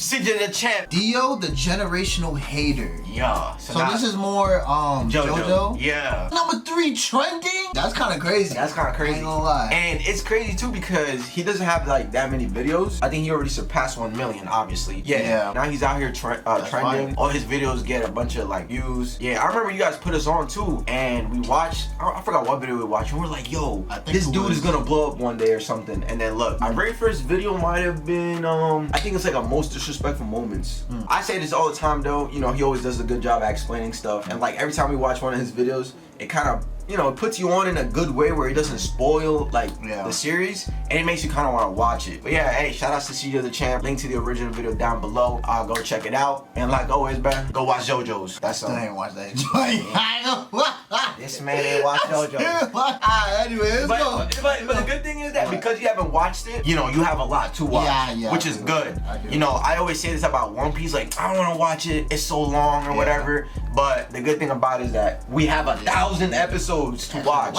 CjDaChamp. Dio, the generational hater. Yeah. So this is more JoJo. Yeah. Number 3 trending? That's kind of crazy. That's kind of crazy. I ain't gonna lie. And it's crazy too because he doesn't have like that many videos. I think he already surpassed 1 million, obviously. Yeah. Now he's out here trending. Fine. All his videos get a bunch of like views. Yeah, I remember you guys put us on too, and we watched. I forgot what video we watched, and we're like, yo, this dude is gonna blow up one day or something. And then look, our very first video might have been I think it's like a most disrespectful moments. I say this all the time though. You know, he always does a good job at explaining stuff, and like every time we watch one of his videos, it kind of, you know, it puts you on in a good way where it doesn't spoil like the series, and it makes you kind of want to watch it. But yeah, hey, shout out to CjDaChamp. Link to the original video down below. Go check it out, and like always, man, go watch JoJo's. That's all. I ain't watch that. I know. This man ain't watch JoJo's. Anyway, let's go. But the good thing is that because you haven't watched it, you know, you have a lot to watch, which is good. You know, I always say this about One Piece, like, I don't want to watch it, it's so long or whatever. But the good thing about it is that we have 1,000 episodes to watch.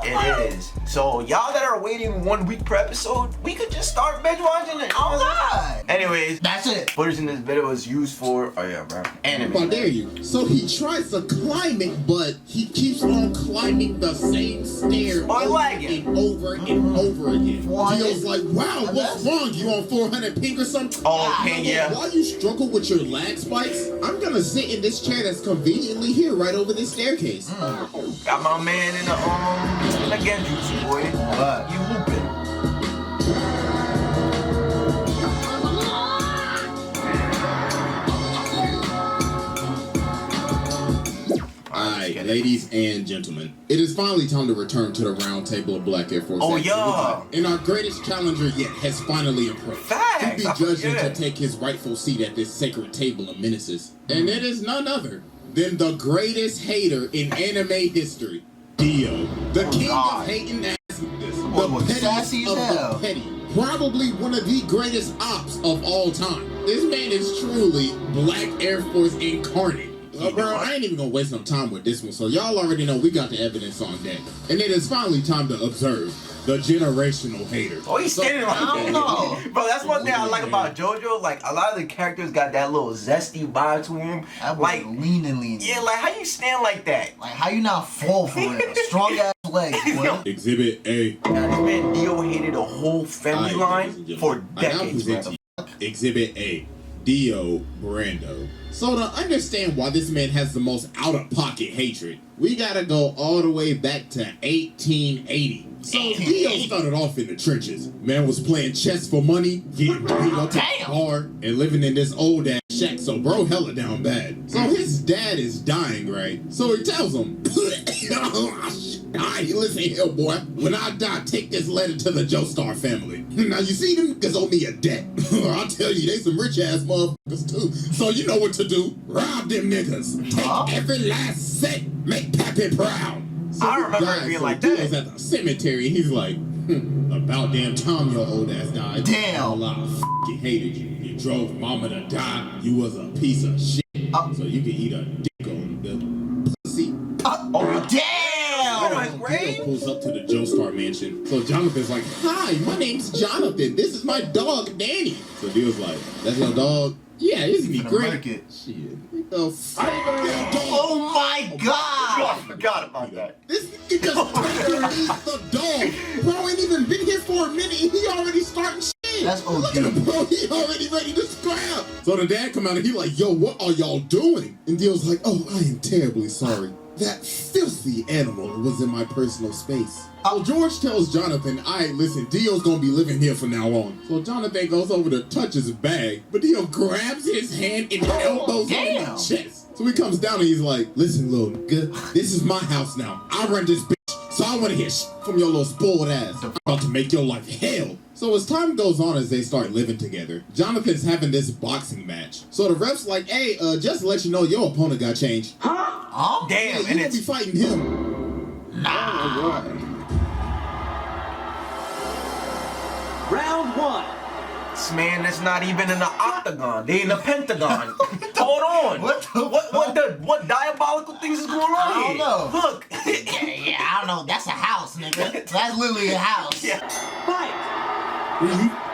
It is. So y'all that are waiting 1 week per episode, we could just start binge watching it. Oh God. Anyways, that's it. Footage in this video is used for anime. How dare you? So he tries to climb it, but he keeps on climbing the same stair over and over and over again. Dio's like, wow, what's wrong? You on 400 ping or something? Oh, okay, yeah. While you struggle with your lag spikes, I'm gonna sit in this chair that's conveniently here right over this staircase. Got my man in the genjutsu, boy. You looping. Alright, ladies and gentlemen, it is finally time to return to the round table of Black Air Force. Oh, yeah. And our greatest challenger yet has finally approached. Facts. To be judging to take his rightful seat at this sacred table of menaces. And it is none other than the greatest hater in anime history, Dio. The king of hating ass niggas. The pettiest of the petty. Probably one of the greatest ops of all time. This man is truly Black Air Force incarnate. Bro, I ain't even gonna waste no time with this one, so y'all already know we got the evidence on deck. And it is finally time to observe the generational hater. Oh, he's standing like that. Bro, that's one thing I like about JoJo. Like, a lot of the characters got that little zesty vibe to him. Like, leaning. Yeah, like, how you stand like that? Like, how you not fall for it? Strong ass legs, boy. Exhibit A. Now, this man Dio hated a whole family line for decades, man. Exhibit A. Dio Brando. So to understand why this man has the most out-of-pocket hatred, we gotta go all the way back to 1880. So Dio started off in the trenches. Man was playing chess for money, getting beat up at the bar, and living in this old ass shack, so bro hella down bad. So his dad is dying, right? So he tells him, alright, listen here, boy. When I die, take this letter to the Joestar family. Now you see them niggas owe me a debt. I'll tell you, they some rich ass motherfuckers too. So you know what to do. Rob them niggas. Take every last cent. Make Pappy proud. So I remember it being like that. He was at the cemetery and he's like, about damn time your old ass died. Damn. A lot of f***ing hated you. You drove mama to die. You was a piece of shit. So you can eat a dick on the pussy. Oh, damn! Dio pulls up to the Joestar mansion. So Jonathan's like, hi, my name's Jonathan. This is my dog, Danny. So Dio's like, that's your dog? Yeah, isn't he great? Shit. What the fuck? Oh my God! I forgot about that. This nigga just underneath the dog. Bro ain't even been here for a minute and he already starting shit. That's OG. Look at him, bro. He already ready to scrap. So the dad come out and he like, yo, what are y'all doing? And Dio's like, oh, I am terribly sorry. That filthy animal was in my personal space. So George tells Jonathan, alright, listen, Dio's gonna be living here from now on. So Jonathan goes over to touch his bag, but Dio grabs his hand and elbows him in the chest. So he comes down and he's like, listen, little nigga, this is my house now. I run this bitch, so I wanna hear shit from your little spoiled ass. I'm about to make your life hell. So as time goes on, as they start living together, Jonathan's having this boxing match. So the ref's like, hey, just to let you know, your opponent got changed. Huh? Oh, damn. Yeah, you won't be fighting him. Nah. Oh, Round one. This man is not even in the octagon. They in the pentagon. Hold on. What diabolical things is going on I don't here? know. Look. Yeah, I don't know. That's a house, nigga. That's literally a house. Yeah. Fight.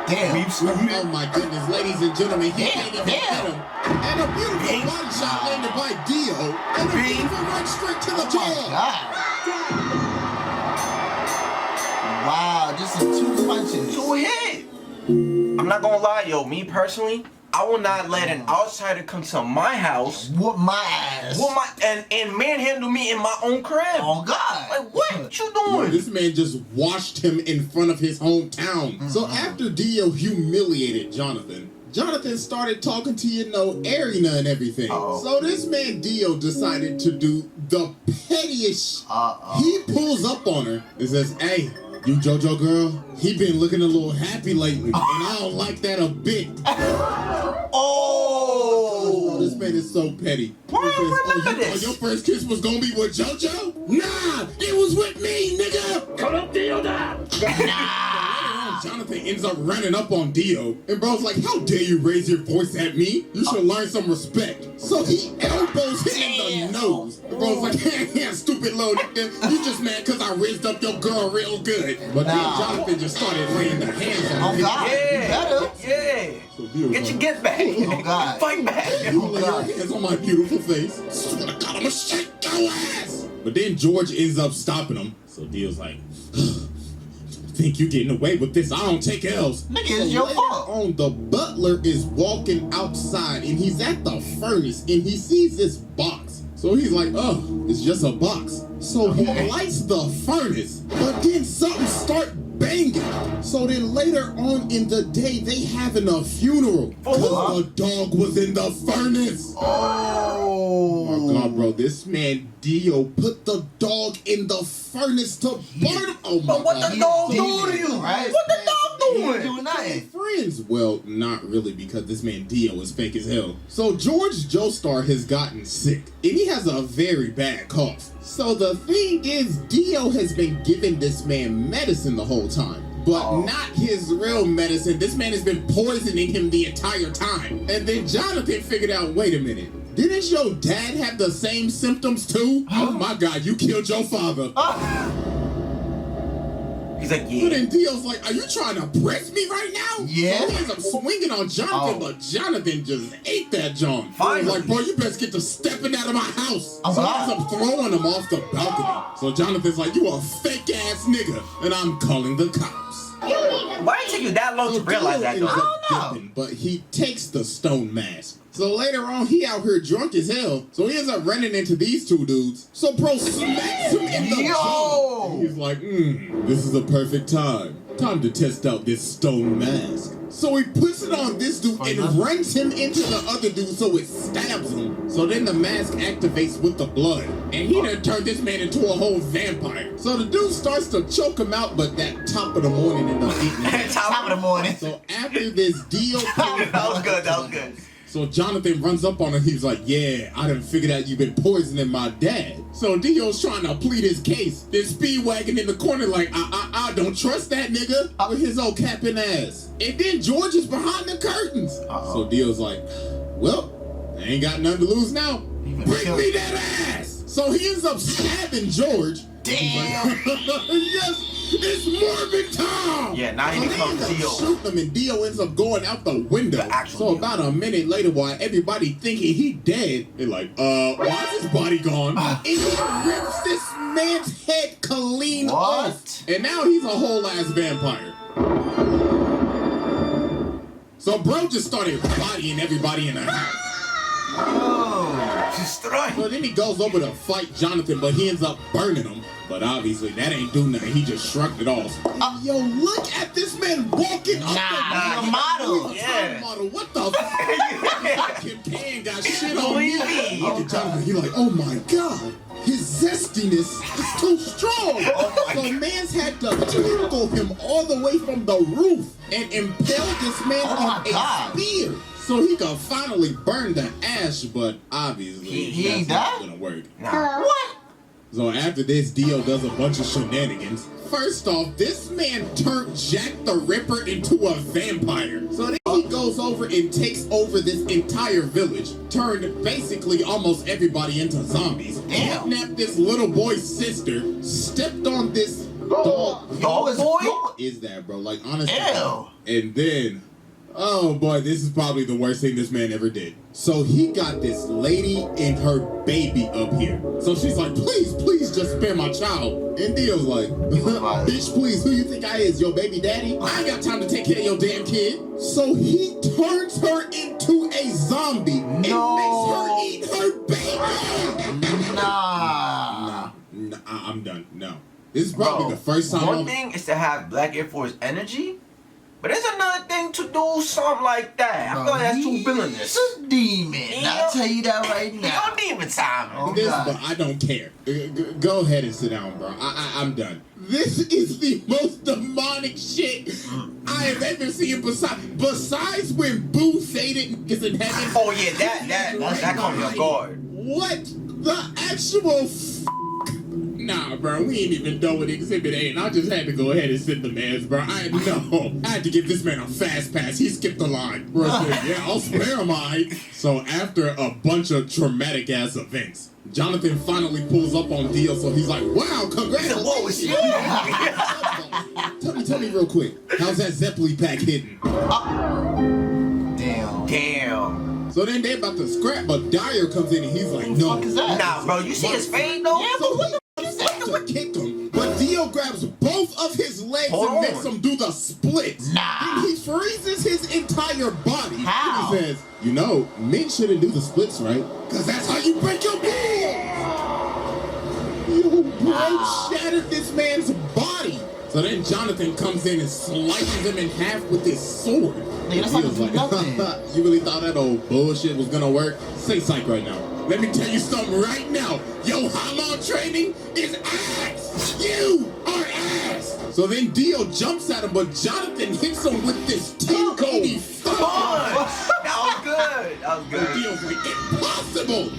Damn. Oh my goodness, ladies and gentlemen, he can't even hit Damn. him. And a beautiful body shot landed by Dio. And a beautiful right straight to the Oh jaw. my God. Wow, just some 2 punches. 2 hit. I'm not gonna lie, yo. Me personally, I will not let an outsider come to my house, Whoop my ass. and manhandle me in my own crib. Oh God. Like, what you Yo, doing? this man just washed him in front of his hometown. So after Dio humiliated Jonathan started talking to, Arena and everything. Uh-oh. So this man Dio decided to do the pettiest. He pulls up on her and says, "Hey, you JoJo girl, he been looking a little happy lately, and I don't like that a bit." Oh, This man is so petty. Why He I remember this? Your first kiss was gonna be with JoJo? Nah, it was with me, nigga. Jonathan ends up running up on Dio, and bro's like, "How dare you raise your voice at me? You should learn some respect." So he elbows him in the nose. And bro's like, "Yeah, stupid little nigga. You just mad because I raised up your girl real good." But then Jonathan just started laying the hands on him. Oh God. yeah, Better. So Dio Get was your like, get back. Oh God. Fight back. "You lay your hands on my beautiful face. Swear to God, I'ma shake your ass." But then George ends up stopping him. So Dio's like, "Think you getting away with this? I don't take L's." Nigga, it's your fault. On the butler is walking outside and he's at the furnace and he sees this box. So he's like, "Oh, it's just a box." So he lights the furnace, but then something start banging. So then later on in the day, they having a funeral because the dog was in the furnace. Oh my God, bro! This man Dio put the dog in the furnace to burn him. Oh my But what God! the dog He do did to you? right? What the dog He ain't doing? doing nothing. Friends? Well, not really, because this man Dio is fake as hell. So George Joestar has gotten sick, and he has a very bad cough. So the thing is, Dio has been giving this man medicine the whole time. But not his real medicine. This man has been poisoning him the entire time. And then Jonathan figured out, wait a minute, didn't your dad have the same symptoms too? Oh my God, you killed your father. He's like, But yeah. then Dio's like, "Are you trying to press me right now?" Yeah. So he ends up swinging on Jonathan, but Jonathan just ate that John. Finally. He's like, "Bro, you best get to stepping out of my house." Oh, So he wow. ends up throwing him off the balcony. So Jonathan's like, "You a fake ass nigga, and I'm calling the cops." Why did it take you that long to realize that, Dio though? ends up dipping, but he takes the stone mask. So later on, he out here drunk as hell. So he ends up running into these two dudes. So bro smacks him in the jaw. And he's like, "This is a perfect time. Time to test out this stone mask." So he puts it on this dude and runs him into the other dude so it stabs him. So then the mask activates with the blood. And he done turned this man into a whole vampire. So the dude starts to choke him out, but that top of the morning end up eating him. Top of the morning. So after this Dio That was good. That was good. So Jonathan runs up on him. He's like, "Yeah, I done figured out you've been poisoning my dad." So Dio's trying to plead his case. Then Speedwagon in the corner like, I don't trust that nigga with his old capping ass. And then George is behind the curtains. So Dio's like, "Well, I ain't got nothing to lose now. Bring me that ass." So he ends up stabbing George. Damn. Yes, it's Morbid Tom. Yeah, now he So they becomes end up Dio. shooting him, and Dio ends up going out the window. The actual So Dio. about a minute later, while everybody thinking he dead, they're like, why is his body gone? And he rips this man's head clean What? off. And now he's a whole ass vampire. So bro just started bodying everybody in the house. Oh. Destroy. So then he goes over to fight Jonathan, but he ends up burning him. But obviously that ain't do nothing. He just shrugged it off. Yo, look at this man walking up Nah, the he a model. Yeah. model. What the fuck? Kim Pan got shit on me. Louis. Look at Jonathan. He like, oh my God. His zestiness is too strong. So man's had to tackle him all the way from the roof and impale this man on a spear. So he could finally burn the ash, but obviously He that's ain't not died? gonna work. Nah. What? So after this, Dio does a bunch of shenanigans. First off, this man turned Jack the Ripper into a vampire. So then he goes over and takes over this entire village, turned basically almost everybody into zombies, Damn. kidnapped this little boy's sister, stepped on this Dog boy? Is that, bro? Like, honestly. Ew. And then, oh boy, this is probably the worst thing this man ever did. So he got this lady and her baby up here. So she's like, please, please just spare my child. And Dio's like, bitch, please, who you think I is? Your baby daddy? I ain't got time to take care of your damn kid. So he turns her into a zombie and makes her eat her baby. Nah. I'm done. No. This is probably the first time. One thing is to have Black Air Force energy, but there's another thing to do something like that. I feel like that's too villainous. He's a demon. I'll tell you that right now. You're demon time. Oh, This, God. but I don't care. Go ahead and sit down, bro. I'm done. This is the most demonic shit I have ever seen. Besides when Boo Satan is in heaven. Oh yeah, that caught me off guard. What the actual Nah, bro, we ain't even done with Exhibit A, and I just had to go ahead and sit the man's, bro. I had to give this man a fast pass. He skipped the line. Bro said, yeah, I'll spare him, alright. So after a bunch of traumatic ass events, Jonathan finally pulls up on Dio, so he's like, wow, congratulations. Tell me real quick, how's that Zeppeli pack hitting? Damn. So then they about to scrap, but Dyer comes in and he's like, no. What the fuck is that? Nah, bro, you see his fade though? Yeah, but what the fuck is that? To kick him, but Dio grabs both of his legs Hold and on. makes him do the splits. Nah. Then he freezes his entire body. How? And he says, you know, men shouldn't do the splits, right? Because that's how you break your bones. Yo, bro, shattered this man's body. So then Jonathan comes in and slices him in half with his sword. Nigga, that's not Dio's gonna do nothing. you really thought that old bullshit was gonna work? Say psych right now. Let me tell you something right now. Yo, Hamon training is ass. You are ass. So then Dio jumps at him, but Jonathan hits him with this 1085. That was good. That was And good. Dio's like, impossible.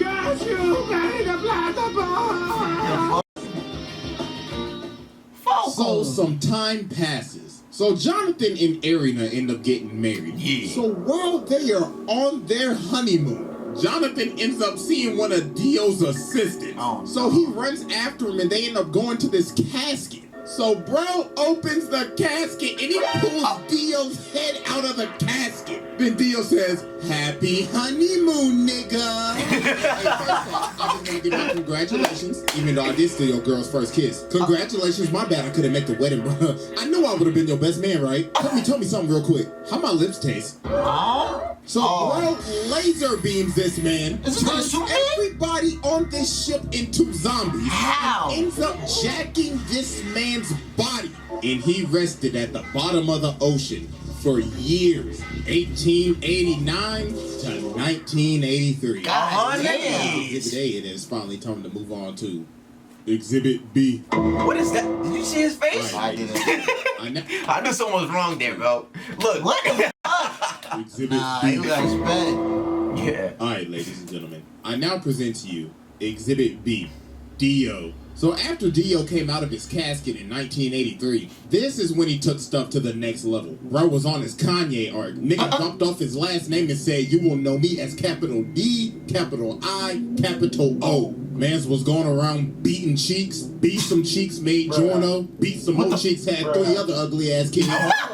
So some time passes. So Jonathan and Arena end up getting married. Yeah. So while they are on their honeymoon, Jonathan ends up seeing one of Dio's assistants. Oh, so he runs after him and they end up going to this casket. So bro opens the casket and he pulls Dio's head out of the casket. Then Dio says, happy honeymoon, nigga. Hey, first off, I just want to give you congratulations, even though I did steal your girl's first kiss. Congratulations, my bad I couldn't make the wedding, bro. I knew I would have been your best man, right? Tell me something real quick. How my lips taste? So bro laser beams this man, Is this like turns Superman? everybody on this ship into zombies, How? ends up jacking this man's body, and he rested at the bottom of the ocean for years, 1889 to 1983. God damn. Exhibit A, it is finally time to move on to Exhibit B. What is that? Did you see his face? I didn't. I knew something was wrong there, bro. Look. What the fuck? Exhibit Nah, B. you guys bad. Yeah. Alright, ladies and gentlemen, I now present to you Exhibit B, Dio. So after Dio came out of his casket in 1983, this is when he took stuff to the next level. Bro was on his Kanye arc. Nigga bumped off his last name and said, you will know me as capital D, capital I, capital O. Mans was going around beating cheeks, beat some cheeks, made Jorno, beat some more cheeks, had 3 other ugly ass kids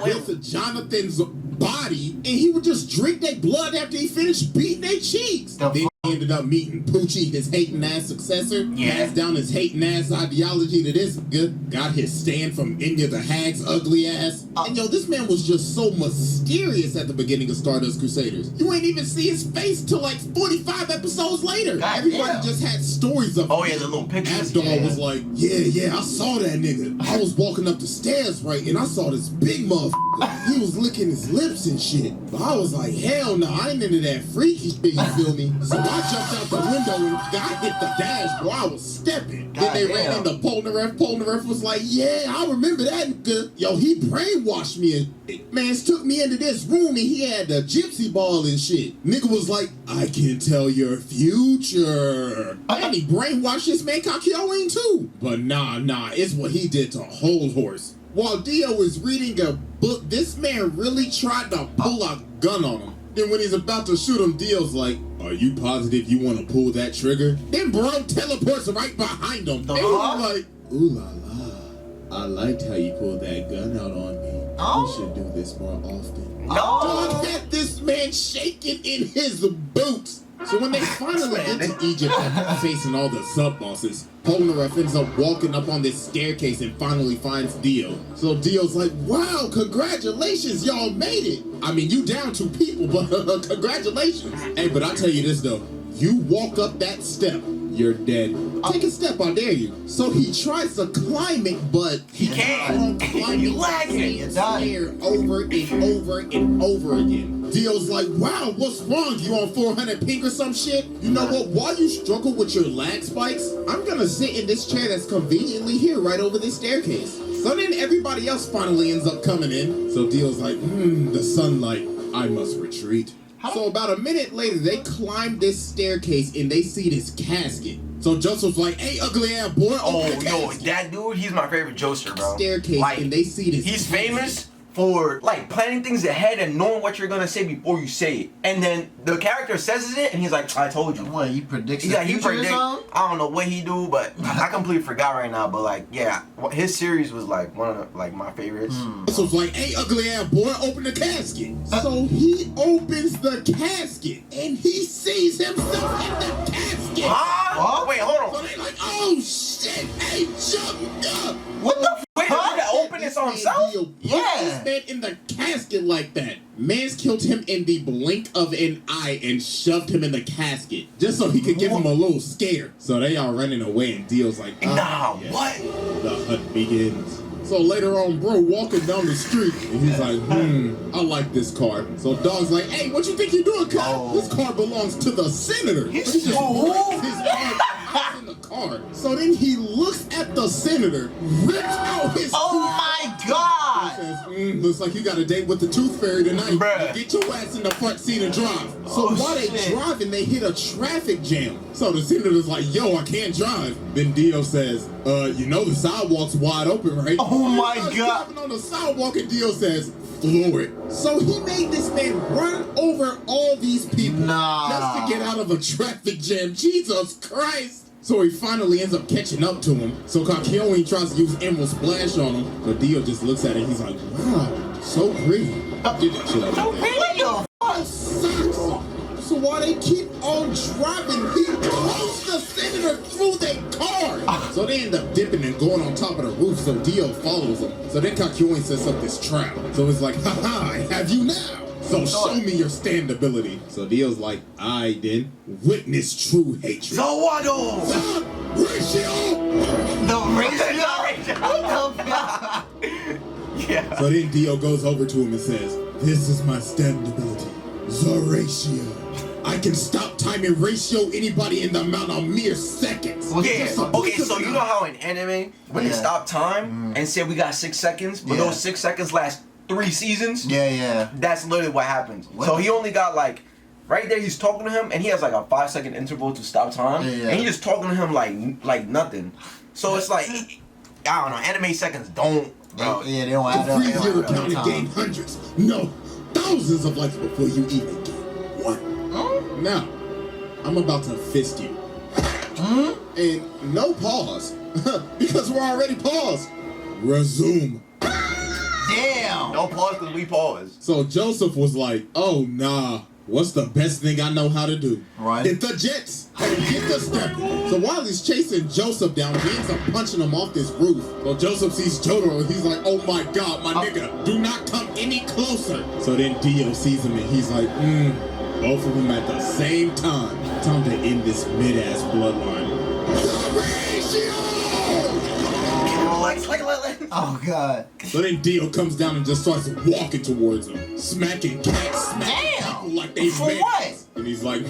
with Jonathan's body, and he would just drink their blood after he finished beating their cheeks. The Then he ended up meeting Poochie, his hating ass successor, Yeah. passed down his hating ass ideology to this nigga, got his stand from Enya the Hag's ugly ass. And yo, this man was just so mysterious at the beginning of Stardust Crusaders. You ain't even see his face till like 45 episodes later. God Everybody damn. just had stories of Oh him. yeah, the little pictures. Abdul was like, yeah, I saw that nigga. I was walking up the stairs, right, and I saw this big motherfucker. He was licking his lips and shit. But I was like, hell no, I ain't into that freaky shit, you feel me? So I jumped out the window and got hit the dash, bro. I was stepping. Then they ran Goddamn. into Polnareff. Polnareff was like, yeah, I remember that nigga. Yo, he brainwashed me and shit. Mans took me into this room and he had the gypsy ball and shit. Nigga was like, I can tell your future. And he brainwashed this man Kakyoin too. But nah, it's what he did to Whole Horse. While Dio was reading a book, this man really tried to pull a gun on him. Then when he's about to shoot him, Dio's like, are you positive you want to pull that trigger? Then bro teleports right behind him. And The he fuck? was like, ooh la la. I liked how you pulled that gun out on me. Oh. You should do this more often. No. Dog had this man shaking in his boots. So when they finally get to Egypt and facing all the sub-bosses, Polnareff ends up walking up on this staircase and finally finds Dio. So Dio's like, wow, congratulations, y'all made it. I mean, you down 2 people, but congratulations. Hey, but I'll tell you this though, you walk up that step, you're dead. Take a step, I dare you. So he tries to climb it, but He can't. He lagging. It's here. over and over and over again. Dio's like, wow, what's wrong? You on 400 ping or some shit? You know what? While you struggle with your lag spikes, I'm gonna sit in this chair that's conveniently here right over this staircase. So then everybody else finally ends up coming in. So Dio's like, the sunlight, I must retreat. So about a minute later, they climb this staircase and they see this casket. So Joseph's like, hey, ugly ass boy. Oh, open the yo, casket. that dude, he's my favorite Joker, bro. Staircase Like, and they see this. he's famous for like planning things ahead and knowing what you're gonna say before you say it. And then the character says it and he's like, I told you. What, he predicts Yeah, the he future or predict. something? I don't know what he do, but I completely forgot right now. But like, yeah, his series was like one of like my favorites. Joseph's like, hey, ugly ass boy, open the casket. So he opens the casket and he sees himself in the casket. Huh? Wait, hold So on. they like, oh shit, hey, jumped up. What the Wait, fuck? did that open this on himself? Yeah. This man in the casket like that. Man's killed him in the blink of an eye and shoved him in the casket just so he could give him a little scare. So they all running away and Dio's like, Nah, yeah. what? The hunt begins. So later on, bro walking down the street, and he's like, I like this car. So Dog's like, hey, what you think you're doing, car? Oh. This car belongs to the senator. He's He just so- rips his car in the car. So then he looks at the senator, rips out his Oh my god! says, looks like you got a date with the tooth fairy tonight. Bruh. Get your ass in the front seat and drive. So Oh, while they shit. driving, they hit a traffic jam. So the senator's like, yo, I can't drive. Then Dio says, you know the sidewalk's wide open, right? Oh my He starts God. driving on the sidewalk and Dio says, floor it. So he made this man run over all these people Nah. just to get out of a traffic jam. Jesus Christ. So he finally ends up catching up to him. So Kakyoin tries to use Emerald Splash on him, but Dio just looks at it. He's like, wow, so pretty. Did that shit like that. What the fuck? Sucks. So while they keep on driving, he throws the senator through their car. So they end up dipping and going on top of the roof, so Dio follows him. So then Kakyoin sets up this trap. So it's like, haha, I have you now. So show me your standability. So Dio's like, I then witness true hatred. Zawado! Ratio! The ratio? What the fuck? Yeah. So then Dio goes over to him and says, this is my standability. The ratio. I can stop time and ratio anybody in the amount of mere seconds. Yeah, okay, so you know how in anime, when they Yeah. stop time and say we got 6 seconds, but Yeah. those 6 seconds last 3 seasons? Yeah, yeah. That's literally what happens. What? So he only got like, right there he's talking to him and he has like a 5-second interval to stop time. Yeah, yeah. And he's just talking to him like nothing. So it's like, I don't know, anime seconds don't, bro. Yeah, they don't add To up. freeze They your don't add account up and time. gain hundreds, no, thousands of likes before you even get one. Now, I'm about to fist you. And no pause, because we're already paused. Resume. Damn! No pause because we pause. So Joseph was like, oh nah, what's the best thing I know how to do? Right. Hit the jets and get the step. So while he's chasing Joseph down, he ends up punching him off this roof. So Joseph sees Jotaro and he's like, oh my god, my nigga, do not come any closer. So then Dio sees him and he's like, both of them at the same time. Time to end this mid-ass bloodline. Oh god. So then Dio comes down and just starts walking towards him, smacking cats, smacking Damn! people like they For men. what? And he's like,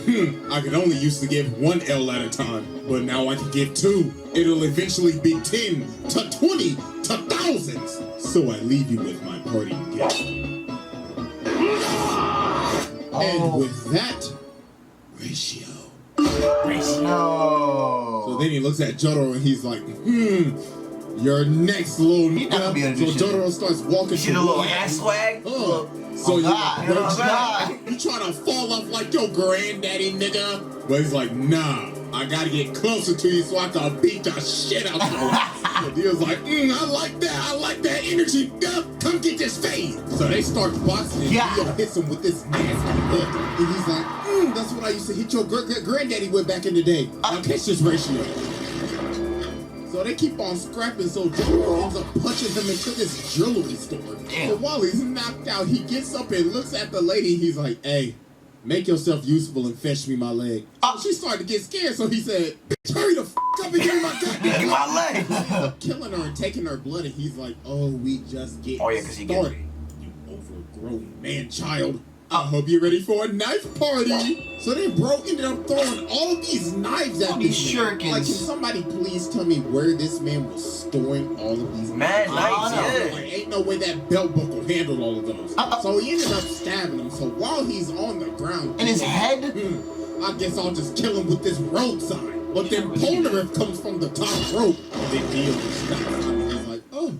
I could only used to give 1 L at a time, but now I can give 2. It'll eventually be 10 to 20 to thousands. So I leave you with my parting gift. And with that, ratio. No. So then he looks at Jotaro and he's like, you're next, little He not gonna be able to So do shit. Jotaro starts walking See the little hand swag? So Oh, you God. approach Oh, God. you trying to fall off like your granddaddy, nigga? But he's like, nah, I gotta get closer to you so I can beat the shit out of you. The Dio's like, I like that energy. Come get this fade. So they start boxing and Dio hits him with this nasty hook. And he's like, that's what I used to hit your granddaddy with back in the day. Now catch this ratio. So they keep on scrapping, so Joe ends up punching him into this jewelry store. Damn. But while he's knocked out, he gets up and looks at the lady. He's like, hey, make yourself useful and fetch me my leg. She started to get scared, so he said, bitch, hurry the f*** up and give me my goddamn my leg. Killing her and taking her blood, and he's like, oh, we just get started. You overgrown man-child. I hope you're ready for a knife party. So then bro ended up throwing all these knives at these this man. shurikens. Like, can somebody please tell me where this man was storing all of these Mad knives, yeah. Like, ain't no way that belt buckle handled all of those. So he ended up stabbing him. So while he's on the ground, in his head, I guess I'll just kill him with this road sign. But then Polnareff comes from the top rope. And then Dio just stops him and he's like, oh,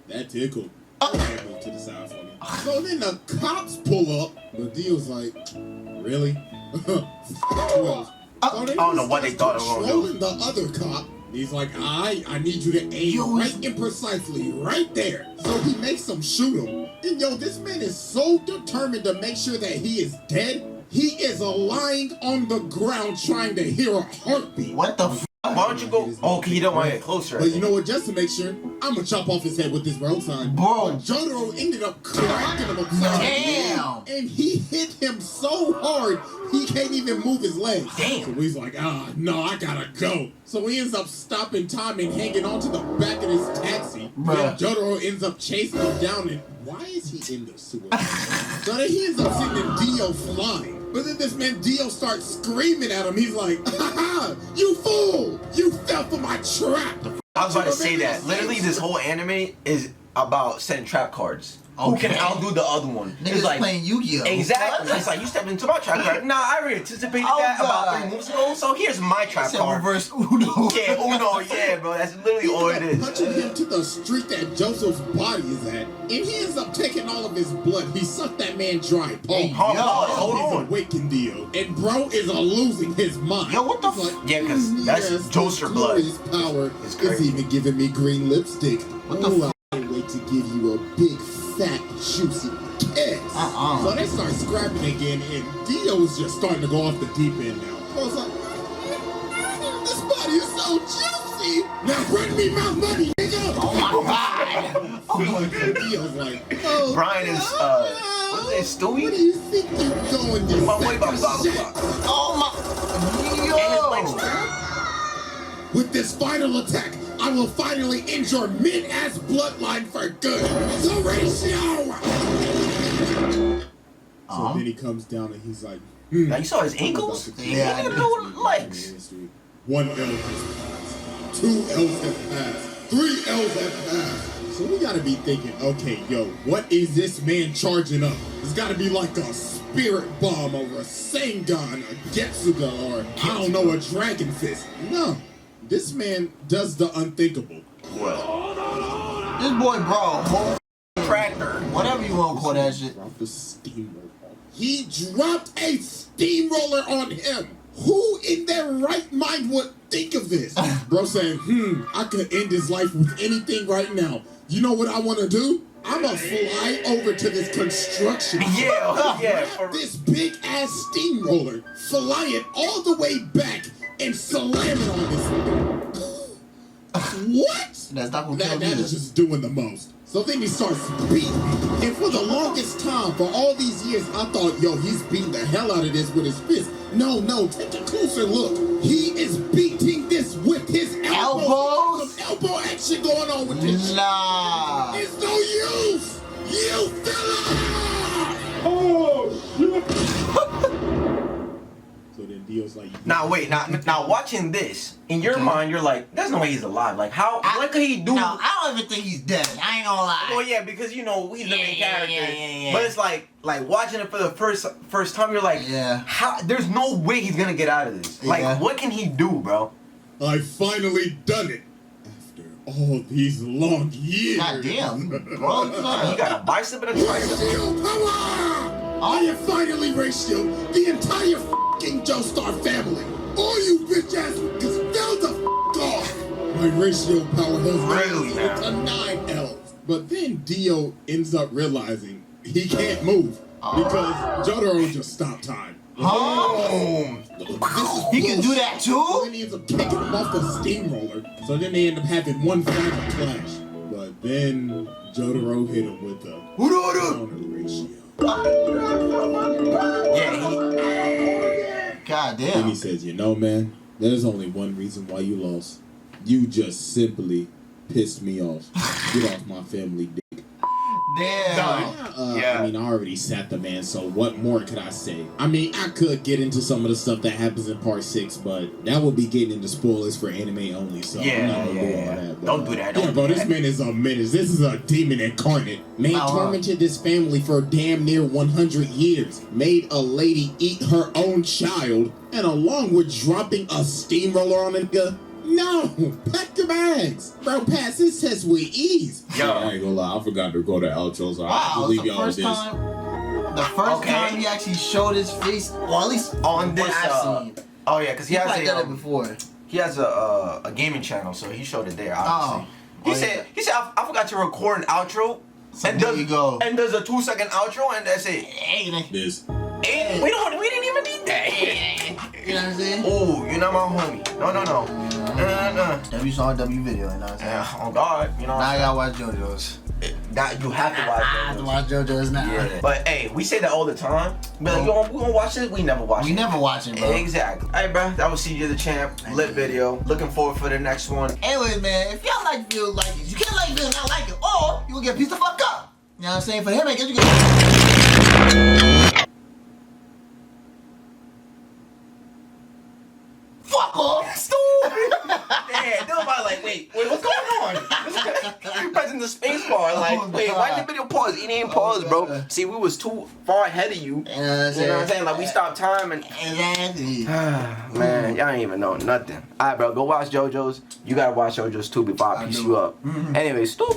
that tickled. Move to the side for me. So then the cops pull up. But Dio's like, really? Well, I don't know what they thought it was controlling the other cop. He's like, I need you to aim right and precisely right there. So he makes him shoot him. And yo, this man is so determined to make sure that he is dead. He is lying on the ground trying to hear a heartbeat. what the f? Why don't you go? Oh, okay, you don't want to get closer. But you know what? Just to make sure, I'm gonna chop off his head with this road sign. Bro. But Jotaro ended up cracking him upside Damn. and he hit him so hard he can't even move his legs. Damn. So he's like, no, I gotta go. So he ends up stopping time and hanging onto the back of his taxi. Bruh. Then Jotaro ends up chasing him down, and why is he in the sewer? So then he ends up sending Dio flying. But then this man Dio starts screaming at him. He's like, ha, you fool! You fell for my trap! I was about to say that. Literally, this whole anime is about setting trap cards. Who can outdo the other one? Niggas like playing Yu-Gi-Oh! Exactly. It's like you stepped into my trap card. Nah, I already anticipated that about 3 moves ago. So here's my trap card. Reverse Uno. Yeah, Uno. Yeah, bro. That's literally all it is. Punching him to the street that Joseph's body is at, and he ends up taking all of his blood. He sucked that man dry. Hold on. He's awakened Dio, and bro is losing his mind. Yo, what the He's f? Yeah, because that's Joser blood. Glorious power It's is crazy. even giving me green lipstick. What the f? I can't wait to give you a big, fat, juicy kiss. So they start scrapping again, and Dio's just starting to go off the deep end now. So it's like, this body is so juicy. Now bring me my money, nigga. Oh my god. Oh my god. Dio's like, oh, Brian is, what's it, Stewie? Where do you think you're going this My way, blah, blah, shit? blah. Oh my. Yo. With this final attack, I will finally end your mid-ass bloodline for good. The ratio! So then he comes down and he's like, Now you saw his ankles? Yeah, He didn't know legs. 1 L has passed. 2 L's have passed. 3 L's have passed. So we gotta be thinking, okay, yo, what is this man charging up? It's gotta be like a spirit bomb or a Sengun, a Getsuga, or I don't know, a Dragon Fist. No, this man does the unthinkable. What? This boy, bro. Cracker. Whatever you want to call that shit. Dropped the steamroller. He dropped a steamroller on him. Who in their right mind would think of this? Bro saying, I could end his life with anything right now. You know what I want to do? I'm going to fly over to this construction. Yeah. This big ass steamroller, fly it all the way back and slam it on this. What? That's not gonna kill That me. is just doing the most. So then he starts beating. And for the longest time, for all these years, I thought, yo, he's beating the hell out of this with his fist. No, take a closer look. He is beating this with his elbows. Some elbow action going on with this. Nah. It's no use. You fella. Oh, shit. So then Dio's like, Now wait, now watching this, in your mind, you're like, there's no way he's alive. Like what could he do? No, I don't even think he's dead. I ain't gonna lie. Well, yeah, because you know he's the main character. Yeah. But it's like watching it for the first time, you're like, how? There's no way he's gonna get out of this. Like, what can he do, bro? I finally done it. After all these long years. God damn, bro. He got a bicep and a tricep. Ratio power! I have finally ratioed the entire f***ing Joestar family. All you bitch ass niggas fell the off. My ratio power has Really, raised to 9 elves. But then Dio ends up realizing he can't move because Jotaro just stopped time. Oh. He can do that too? Then he ends up kicking him off the steamroller. So then they end up having one final clash. But then Jotaro hit him with the counter ratio. Yeah, God Then damn. he says, you know, man, there's only one reason why you lost. You just simply pissed me off. Get off my family dick. Damn. Yeah. I mean, I already sat the man, so what more could I say? I mean, I could get into some of the stuff that happens in part 6, but that would be getting into spoilers for anime only, so I'm not gonna do all that. But, Don't do that. yeah, bro, this man is a menace. This is a demon incarnate. Man tormented this family for damn near 100 years. Made a lady eat her own child, and along with dropping a steamroller on a nigga, no, pack your bags. Bro, pass this test with ease. Yo. I ain't gonna lie, I forgot to go to outro, so I have to Wow, leave it's the y'all with first this. time. The first time he actually showed his face, well, at least on this. what I've seen. Oh yeah, because he He has probably done it a before. he has a gaming channel, so he showed it there. Obviously. He said I forgot to record an outro. So and there you go. And there's a 2-second outro, and that's it. This. And we didn't even need that. You know what I'm saying? Oh, you're not my homie. No. W song, W video, you know what I'm saying? Yeah, oh God, you know. Now I gotta watch JoJo's. That you have to watch. I have to watch JoJo's now. Yeah. But hey, we say that all the time. Be like, yo, we gonna watch this? We never watch it. We never watch it, bro. Exactly. Alright, bro. That was CjDaChamp. Lit video. Looking forward for the next one. Anyway, man, if y'all like video like this, you can't like this and not like it, or you will get pieced the fuck up. You know what I'm saying? For him, I guess you get. Fuck off! Stupid. Yeah, nobody like, wait, what's going on? Pressing the space bar, like, Oh, wait, why did the video pause? It didn't pause, bro. See, we was too far ahead of you. You know what I'm You know what I'm saying? Like, we stopped time and. Exactly. Man, y'all ain't even know nothing. Alright, bro, go watch JoJo's. You gotta watch JoJo's too before I piece you up. Anyway, stupid.